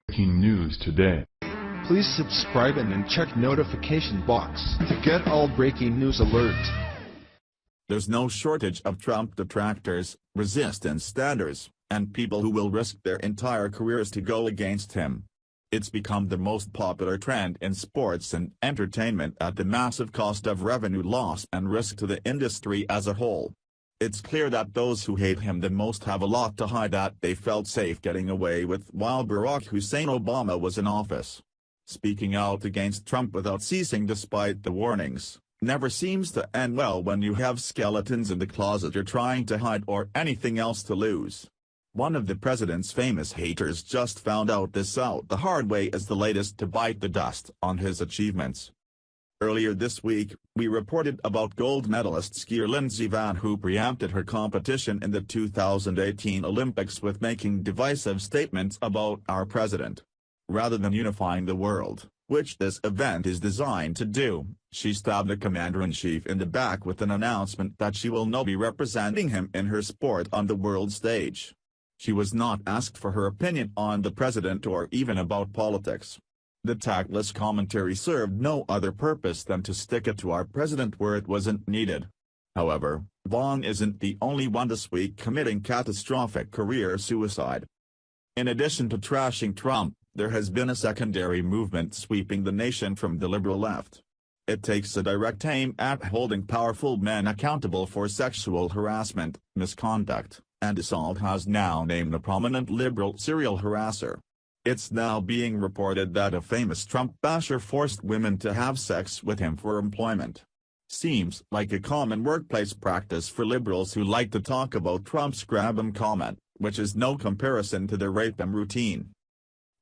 Breaking news today. Please subscribe and then check notification box to get all breaking news alerts. There's no shortage of Trump detractors, resistance standers, and people who will risk their entire careers to go against him. It's become the most popular trend in sports and entertainment at the massive cost of revenue loss and risk to the industry as a whole. It's clear that those who hate him the most have a lot to hide that they felt safe getting away with while Barack Hussein Obama was in office. Speaking out against Trump without ceasing despite the warnings never seems to end well when you have skeletons in the closet you're trying to hide or anything else to lose. One of the president's famous haters just found out this out the hard way as the latest to bite the dust on his achievements. Earlier this week, we reported about gold medalist skier Lindsey Vonn who preempted her competition in the 2018 Olympics with making divisive statements about our president. Rather than unifying the world, which this event is designed to do, she stabbed the commander-in-chief in the back with an announcement that she will not be representing him in her sport on the world stage. She was not asked for her opinion on the president or even about politics. The tactless commentary served no other purpose than to stick it to our president where it wasn't needed. However, Vonn isn't the only one this week committing catastrophic career suicide. In addition to trashing Trump, there has been a secondary movement sweeping the nation from the liberal left. It takes a direct aim at holding powerful men accountable for sexual harassment, misconduct, and assault has now named a prominent liberal serial harasser. It's now being reported that a famous Trump basher forced women to have sex with him for employment. Seems like a common workplace practice for liberals who like to talk about Trump's grab 'em comment, which is no comparison to the rape 'em routine.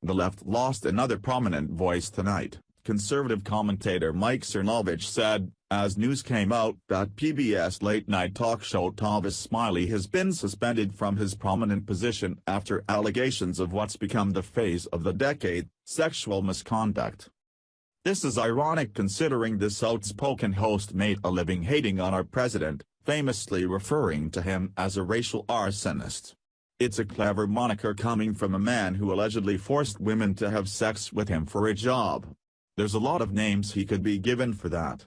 The left lost another prominent voice tonight. Conservative commentator Mike Cernovich said, as news came out that PBS late-night talk show Tavis Smiley has been suspended from his prominent position after allegations of what's become the phase of the decade, sexual misconduct. This is ironic considering this outspoken host made a living hating on our president, famously referring to him as a racial arsonist. It's a clever moniker coming from a man who allegedly forced women to have sex with him for a job. There's a lot of names he could be given for that.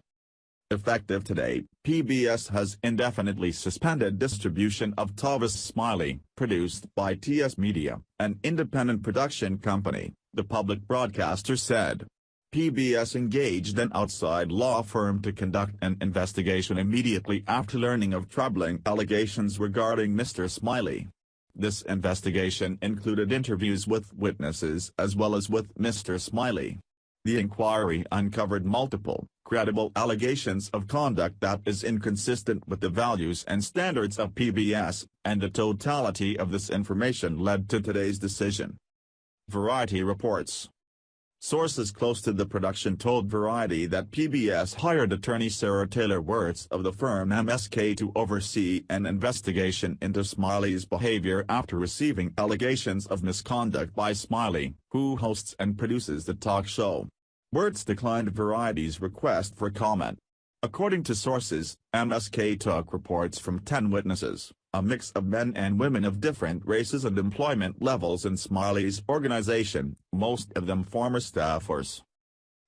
Effective today, PBS has indefinitely suspended distribution of Tavis Smiley, produced by TS Media, an independent production company, the public broadcaster said. PBS engaged an outside law firm to conduct an investigation immediately after learning of troubling allegations regarding Mr. Smiley. This investigation included interviews with witnesses as well as with Mr. Smiley. The inquiry uncovered multiple, credible allegations of conduct that is inconsistent with the values and standards of PBS, and the totality of this information led to today's decision. Variety reports. Sources close to the production told Variety that PBS hired attorney Sarah Taylor Wirtz of the firm MSK to oversee an investigation into Smiley's behavior after receiving allegations of misconduct by Smiley, who hosts and produces the talk show. Wirtz declined Variety's request for comment. According to sources, MSK took reports from 10 witnesses, a mix of men and women of different races and employment levels in Smiley's organization, most of them former staffers.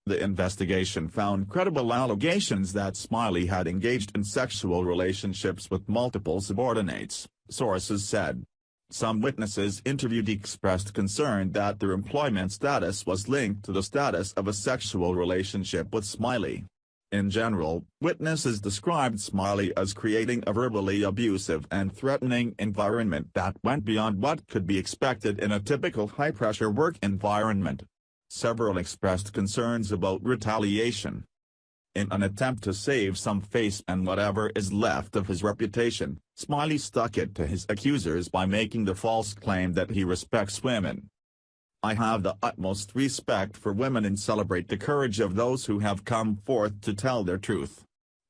The investigation found credible allegations that Smiley had engaged in sexual relationships with multiple subordinates, sources said. Some witnesses interviewed expressed concern that their employment status was linked to the status of a sexual relationship with Smiley. In general, witnesses described Smiley as creating a verbally abusive and threatening environment that went beyond what could be expected in a typical high-pressure work environment. Several expressed concerns about retaliation. In an attempt to save some face and whatever is left of his reputation, Smiley stuck it to his accusers by making the false claim that he respects women. I have the utmost respect for women and celebrate the courage of those who have come forth to tell their truth.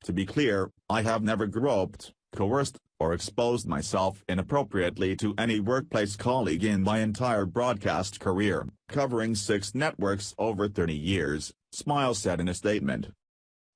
To be clear, I have never groped, coerced, or exposed myself inappropriately to any workplace colleague in my entire broadcast career, covering 6 networks over 30 years, Smile said in a statement.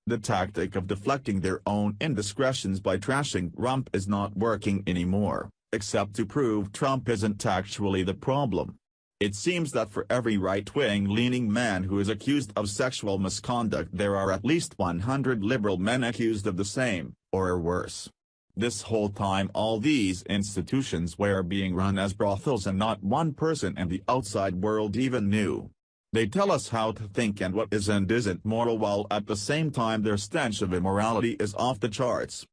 The tactic of deflecting their own indiscretions by trashing Trump is not working anymore, except to prove Trump isn't actually the problem. It seems that for every right-wing leaning man who is accused of sexual misconduct there are at least 100 liberal men accused of the same, or worse. This whole time all these institutions were being run as brothels and not one person in the outside world even knew. They tell us how to think and what is and isn't moral while at the same time their stench of immorality is off the charts.